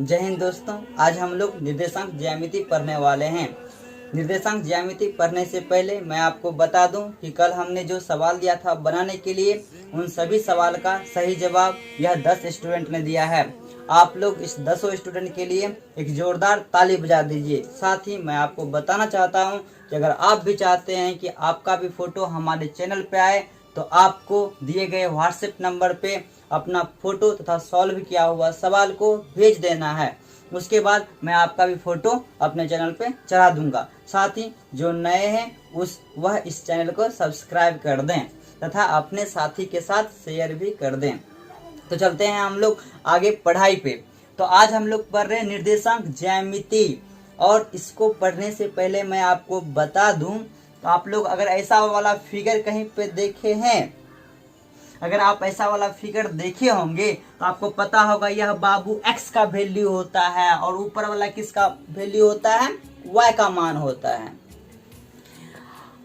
जय हिंद दोस्तों, आज हम लोग निर्देशांक ज्यामिति पढ़ने वाले हैं। निर्देशांक ज्यामिति पढ़ने से पहले मैं आपको बता दूं कि कल हमने जो सवाल दिया था बनाने के लिए, उन सभी सवाल का सही जवाब यह 10 स्टूडेंट ने दिया है। आप लोग इस 10 स्टूडेंट के लिए एक जोरदार ताली बजा दीजिए। साथ ही मैं आपको बताना चाहता हूं कि अगर आप भी चाहते हैं कि आपका भी फोटो हमारे चैनल पे आए, तो आपको दिए गए व्हाट्सएप नंबर पे अपना फोटो तथा सॉल्व किया हुआ सवाल को भेज देना है। उसके बाद मैं आपका भी फोटो अपने चैनल पे चढ़ा दूंगा। साथ ही जो नए हैं वह इस चैनल को सब्सक्राइब कर दें तथा अपने साथी के साथ शेयर भी कर दें। तो चलते हैं हम लोग आगे पढ़ाई पे। तो आज हम लोग पढ़ रहे हैं निर्देशांक ज्यामिति, और इसको पढ़ने से पहले मैं आपको बता दूं, तो आप लोग अगर ऐसा वाला फिगर कहीं पे देखे हैं, अगर आप ऐसा वाला फिगर देखे होंगे तो आपको पता होगा यह बाबू x का वैल्यू होता है और ऊपर वाला किसका वैल्यू होता है, y का मान होता है।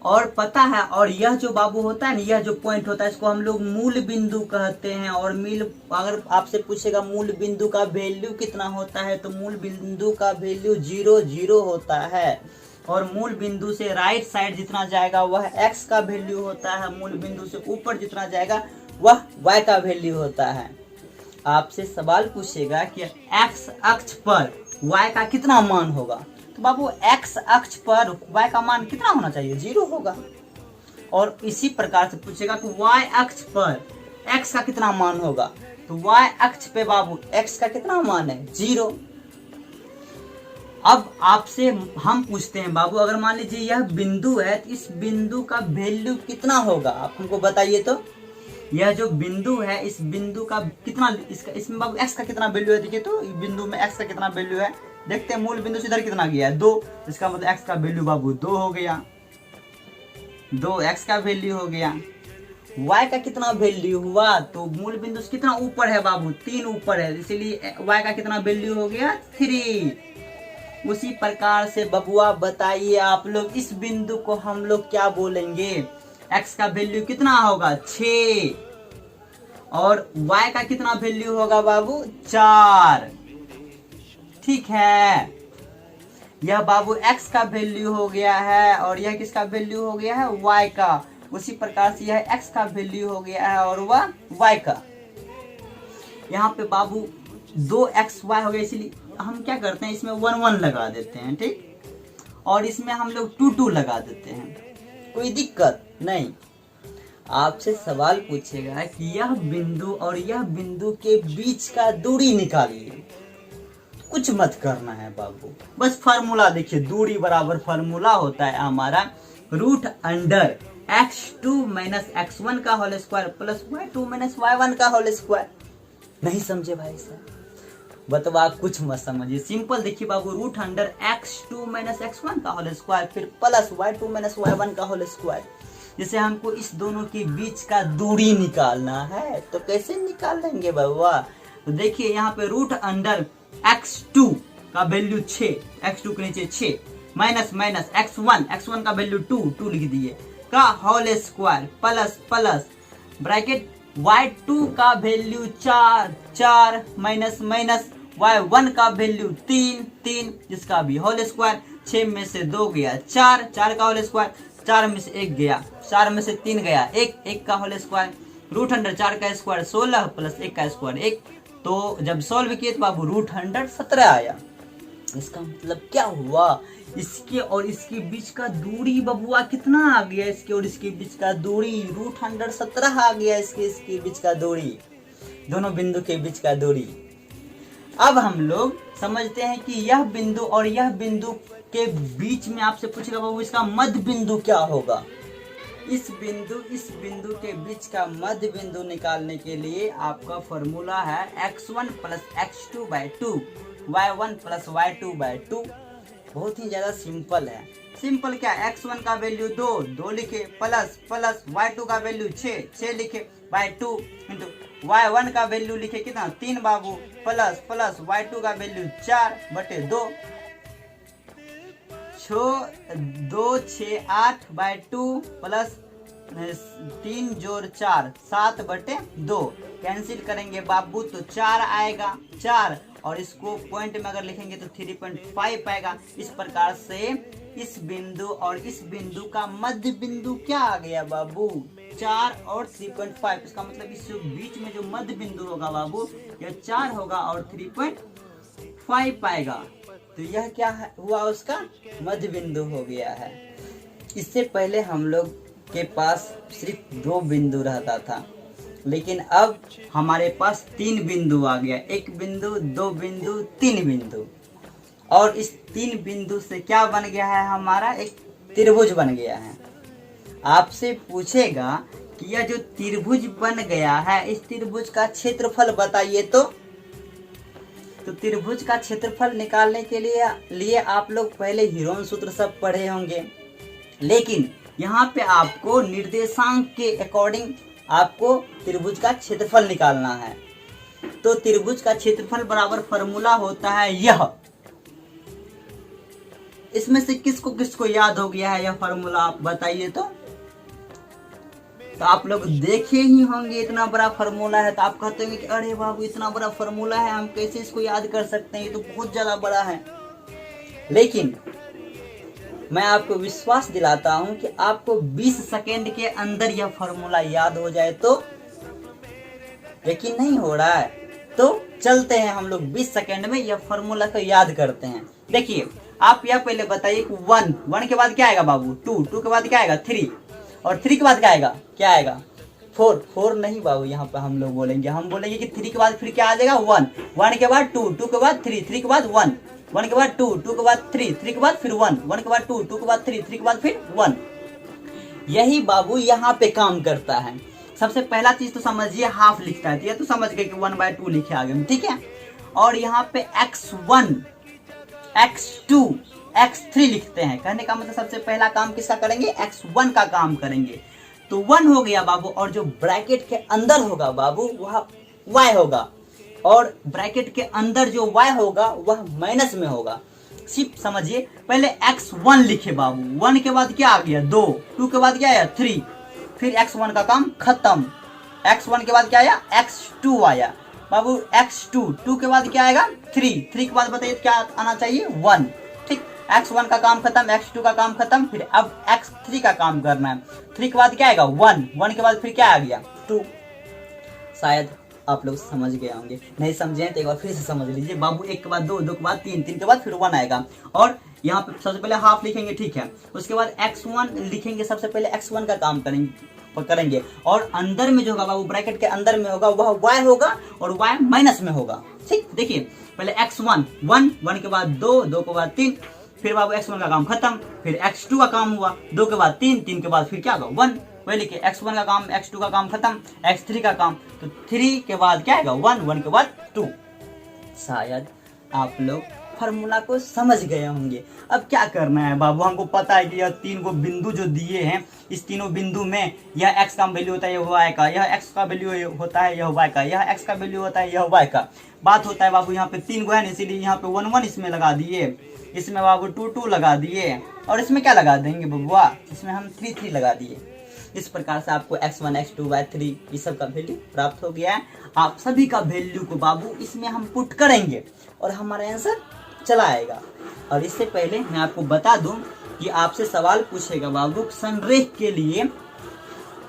और पता है, और यह जो बाबू होता है ना, यह जो पॉइंट होता है, इसको हम लोग मूल बिंदु कहते हैं। और अगर आपसे पूछेगा मूल बिंदु का वैल्यू कितना होता है, तो मूल बिंदु का वैल्यू 0 0 होता है। और मूल बिंदु से राइट साइड जितना जाएगा वह x का वैल्यू होता है। मूल बिंदु से ऊपर जितना जाएगा वह y का वैल्यू होता है। आपसे सवाल पूछेगा कि x अक्ष पर y का कितना मान होगा, तो बाबू x अक्ष पर y का मान कितना होना चाहिए, 0 होगा। और इसी प्रकार से पूछेगा कि y अक्ष पर x का कितना मान होगा, तो y अक्ष पे बाबू x का कितना मान है, 0। अब आपसे हम पूछते हैं बाबू, अगर मान लीजिए यह बिंदु है, तो इस बिंदु का वैल्यू कितना होगा, आप हमको बताइए। तो यह जो बिंदु है, इस बिंदु का कितना, इसमें बाबू x का कितना वैल्यू है, देखिए तो बिंदु में x का कितना वैल्यू है, देखते हैं। मूल बिंदु से इधर कितना गया है, 2, इसका मतलब x का वैल्यू बाबू 2 हो गया, 2x का वैल्यू हो गया। y का कितना वैल्यू हुआ, तो मूल बिंदु से कितना ऊपर है बाबू, 3 ऊपर है, इसीलिए y का कितना वैल्यू हो गया, 3। उसी प्रकार से बबुआ बताइए आप लोग, इस बिंदु को हम लोग क्या बोलेंगे, x का वैल्यू कितना होगा, 6, और y का कितना वैल्यू होगा बाबू, 4। ठीक है, यह बाबू x का वैल्यू हो गया है, और यह किसका वैल्यू हो गया है, y का। उसी प्रकार से यह x का वैल्यू हो गया है और वह y का। यहाँ पे बाबू 2xy हो गया, इसलिए हम क्या करते हैं, इसमें 1 1 लगा देते हैं, ठीक। और इसमें हम लोग 2 2 लगा देते हैं, कोई दिक्कत नहीं। आपसे सवाल पूछेगा कि यह बिंदु और यह बिंदु के बीच का दूरी निकालिए। कुछ मत करना है बाबू, बस फार्मूला देखिए, दूरी बराबर फार्मूला होता है हमारा √x2 - x1 का whole square plus y2 - y1 का होल स्क्वायर। नहीं समझे भाई साहब, बतवा कुछ मत समझिए, सिंपल देखिए बाबू, √x2 - x1 का होल स्क्वायर फिर प्लस y2 - y1 का होल स्क्वायर। जैसे हमको इस दोनों के बीच का दूरी निकालना है, तो कैसे निकाल लेंगे बाबा, तो देखिए यहाँ पे √x2 का वैल्यू 6, x2 के नीचे 6 माइनस x1 का वैल्यू 2 लिख दिए का whole square plus plus bracket y2 का वैल्यू 4 माइनस y1 का वैल्यू 3 जिसका भी होल स्क्वायर। 6 में से 2 गया 4 का होल स्क्वायर, 4 में से 1 गया, 4 में से 3 गया 1 का होल स्क्वायर। √4 का स्क्वायर 16 प्लस 1 का स्क्वायर 1। तो जब सॉल्व किए तो बाबू √17 आया। इसका मतलब क्या हुआ, इसके और इसके बीच का दूरी बबुआ कितना आ गया, इसके और इसके बीच का दूरी √17 आ गया, इसके बीच का दूरी, दोनों बिंदु के बीच का दूरी। अब हम लोग समझते हैं कि यह बिंदु और यह बिंदु के बीच में आपसे पूछेगा बाबू इसका मध्य बिंदु क्या होगा। इस बिंदु के बीच का मध्य बिंदु निकालने के लिए आपका फॉर्मूला है x1 + x2/2 y1 + y2/2। बहुत ही ज्यादा सिंपल है। सिंपल क्या, x1 का वैल्यू 2 लिखे, प्लस y2 का वैल्यू 6 लिखे, बाय 2 इंटू y1 का वैल्यू लिखे कितना 3 बाबू, प्लस y2 का वैल्यू 4/2, 2 6 8/2 प्लस 3 जोड़ 4 7/2 कैंसिल करेंगे बाबू तो 4 आएगा 4, और इसको पॉइंट में अगर लिखेंगे तो 3.5 आएगा। इस प्रकार से इस बिंदु और इस बिंदु का मध्य बिंदु क्या आ गया बाबू 4 और 3.5। इसका मतलब इस बीच में जो मध्य बिंदु होगा बाबू यह 4 होगा और 3.5 आएगा। तो यह क्या हुआ उसका मध्य बिंदु हो गया है। इससे पहले हम लोग के पास सिर्फ 2 बिंदु रहता था, लेकिन अब हमारे पास 3 बिंदु आ गया। 1 बिंदु, 2 बिंदु, 3 बिंदु, और इस 3 बिंदु से क्या बन गया है हमारा एक त्रिभुज बन गया है। आपसे पूछेगा कि यह जो त्रिभुज बन गया है इस त्रिभुज का क्षेत्रफल बताइए। तो त्रिभुज का क्षेत्रफल निकालने के लिए आप लोग पहले हीरोन सूत्र सब पढ़े होंगे, लेकिन यहाँ पे आपको निर्देशांक के अकॉर्डिंग आपको त्रिभुज का क्षेत्रफल निकालना है। तो त्रिभुज का क्षेत्रफल बराबर फॉर्मूला होता है यह। इसमें से किसको किसको याद हो गया है यह फॉर्मूला आप बताइए। तो आप लोग देखे ही होंगे इतना बड़ा फॉर्मूला है, तो आप कहते होंगे कि अरे बाबू इतना बड़ा फॉर्मूला है हम कैसे इसको याद कर सकते हैं, ये तो बहुत ज्यादा बड़ा है। लेकिन मैं आपको विश्वास दिलाता हूं कि आपको 20 सेकेंड के अंदर यह फॉर्मूला याद हो जाए। तो यकीन नहीं हो रहा है तो चलते हैं हम लोग 20 सेकेंड में यह फॉर्मूला को याद करते हैं। देखिए आप यह पहले बताइए कि 1 के बाद क्या आएगा बाबू 2 के बाद क्या आएगा 3, और 3 के बाद क्या आएगा 4 नहीं बाबू, यहाँ पे हम लोग बोलेंगे, हम बोलेंगे कि 3 के बाद फिर क्या आ जाएगा 1 के बाद 2 के बाद 3 के बाद 1 के बाद 2 के बाद 3 के बाद फिर 1 के बाद 2 के बाद 3 के बाद फिर 1। यही बाबू यहाँ पे काम करता है। सबसे पहला चीज तो समझिए हाफ लिखता है, तो समझ गए कि 1/2 लिखे आगे, ठीक है। और यहाँ पे x1 x2 x3 लिखते हैं। कहने का मतलब सबसे पहला काम किसका करेंगे x1 का काम करेंगे। तो 1 हो गया बाबू, और जो ब्रैकेट के अंदर होगा बाबू वह y होगा, और ब्रैकेट के अंदर जो y होगा वह माइनस में होगा। सिर्फ समझिए पहले x1 लिखे बाबू, 1 के बाद क्या आ गया 2 के बाद क्या आया 3, फिर x1 का काम खत्म। x1 के बाद क्या आया x2 आया बाबू, x2 के बाद क्या आएगा 3 के बाद बताइए क्या आना चाहिए 1, ठीक। x1 का काम खत्म, x2 का काम खत्म, फिर अब x3 का काम करना है। 3 के बाद क्या आएगा 1 के बाद फिर क्या आ गया 2। शायद आप लोग समझ गए होंगे, नहीं समझे तो एक बार फिर से समझ लीजिए बाबू। 1 के बाद 2 के बाद 3 के बाद फिर 1 आएगा, और यहाँ पे सबसे पहले हाफ लिखेंगे, ठीक है। उसके बाद x1 लिखेंगे, सबसे पहले x1 का काम करेंगे, और अंदर में जो होगा बाबू ब्रैकेट के अंदर में होगा वह y होगा, और y माइनस में होगा, ठीक। देखिए पहले x1 1 के बाद 2 के बाद 3, फिर बाबू x1 का काम खत्म, फिर x2 का काम हुआ 2 के बाद 3 के बाद फिर क्या होगा 1। वही लिखिए x1 का काम, x2 का काम खत्म, x3 का काम, तो 3 के बाद क्या आएगा 1 के बाद 2। शायद आप लोग फार्मूला को समझ गए होंगे। अब क्या करना है बाबू, हमको पता है कि यह 3 को बिंदु जो दिए हैं, इस तीनों बिंदु में यह x का वैल्यू होता है यह y का, यह x का वैल्यू होता है यह y का, यह x का वैल्यू होता है यह y का। बात होता है बाबू यहाँ पे 3 को है ना, इसीलिए यहाँ पे 1 इसमें लगा दिए, इसमें बाबू 2 लगा दिए, और इसमें क्या लगा देंगे बबुआ, इसमें हम 3 लगा दिए। इस प्रकार से आपको x1 x2 y3 ये सब का वैल्यू प्राप्त हो गया है। आप सभी का वैल्यू को बाबू इसमें हम पुट करेंगे और हमारा आंसर चला आएगा। और इससे पहले मैं आपको बता दूं कि आपसे सवाल पूछेगा बाबू संरेख के लिए,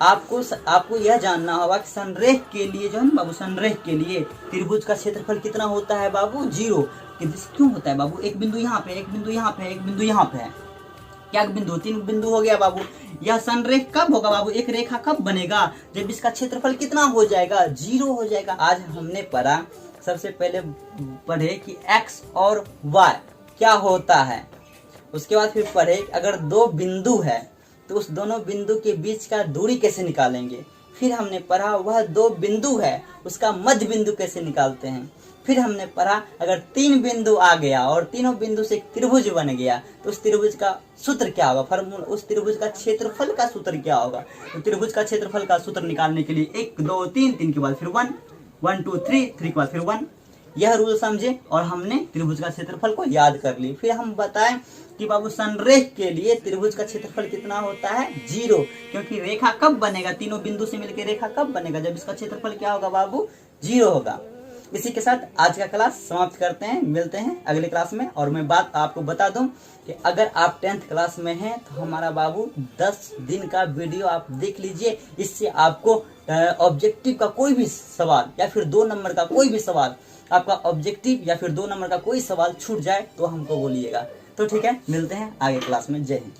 आपको यह जानना होगा कि संरेख के लिए जो है ना बाबू, संरेख के लिए त्रिभुज का क्षेत्रफल कितना होता है बाबू 0। क्यों होता है बाबू, एक बिंदु यहाँ पे, एक बिंदु यहाँ पे, एक बिंदु यहाँ पे है, क्या बिंदु 3 बिंदु हो गया बाबू। यह संरेख कब होगा बाबू, एक रेखा कब बनेगा जब इसका क्षेत्रफल कितना हो जाएगा 0 हो जाएगा। आज हमने पढ़ा, सबसे पहले पढ़े कि x और y क्या होता है, उसके बाद फिर पढ़े अगर 2 बिंदु है तो उस दोनों बिंदु के बीच का दूरी कैसे निकालेंगे। फिर हमने पढ़ा वह 2 बिंदु है उसका मध्य बिंदु कैसे निकालते हैं। फिर हमने पढ़ा अगर 3 बिंदु आ गया और तीनों बिंदु से एक त्रिभुज बन गया तो उस त्रिभुज का सूत्र क्या होगा, फॉर्मूला, उस त्रिभुज का क्षेत्रफल का सूत्र क्या होगा। तो त्रिभुज का क्षेत्रफल का सूत्र निकालने के लिए 1 2 3 के बाद फिर 1 1 2 3 के बाद फिर 1, यह रूल समझे और हमने त्रिभुज का क्षेत्रफल को याद कर ली। फिर हम बताएं कि बाबू संरेख के लिए त्रिभुज का क्षेत्रफल कितना होता है 0, क्योंकि रेखा कब बनेगा, तीनों बिंदु से मिलकर रेखा कब बनेगा, जब इसका क्षेत्रफल क्या होगा बाबू 0 होगा। इसी के साथ आज का क्लास समाप्त करते हैं, मिलते हैं अगले क्लास में। और मैं बात आपको बता दूं कि अगर आप 10th क्लास में हैं तो हमारा बाबू 10 दिन का वीडियो आप देख लीजिए। इससे आपको ऑब्जेक्टिव का कोई भी सवाल या फिर 2 नंबर का कोई भी सवाल, आपका ऑब्जेक्टिव या फिर 2 नंबर का कोई सवाल छूट जाए तो हमको बोलिएगा। तो ठीक है, मिलते हैं आगे क्लास में। जय हिंद।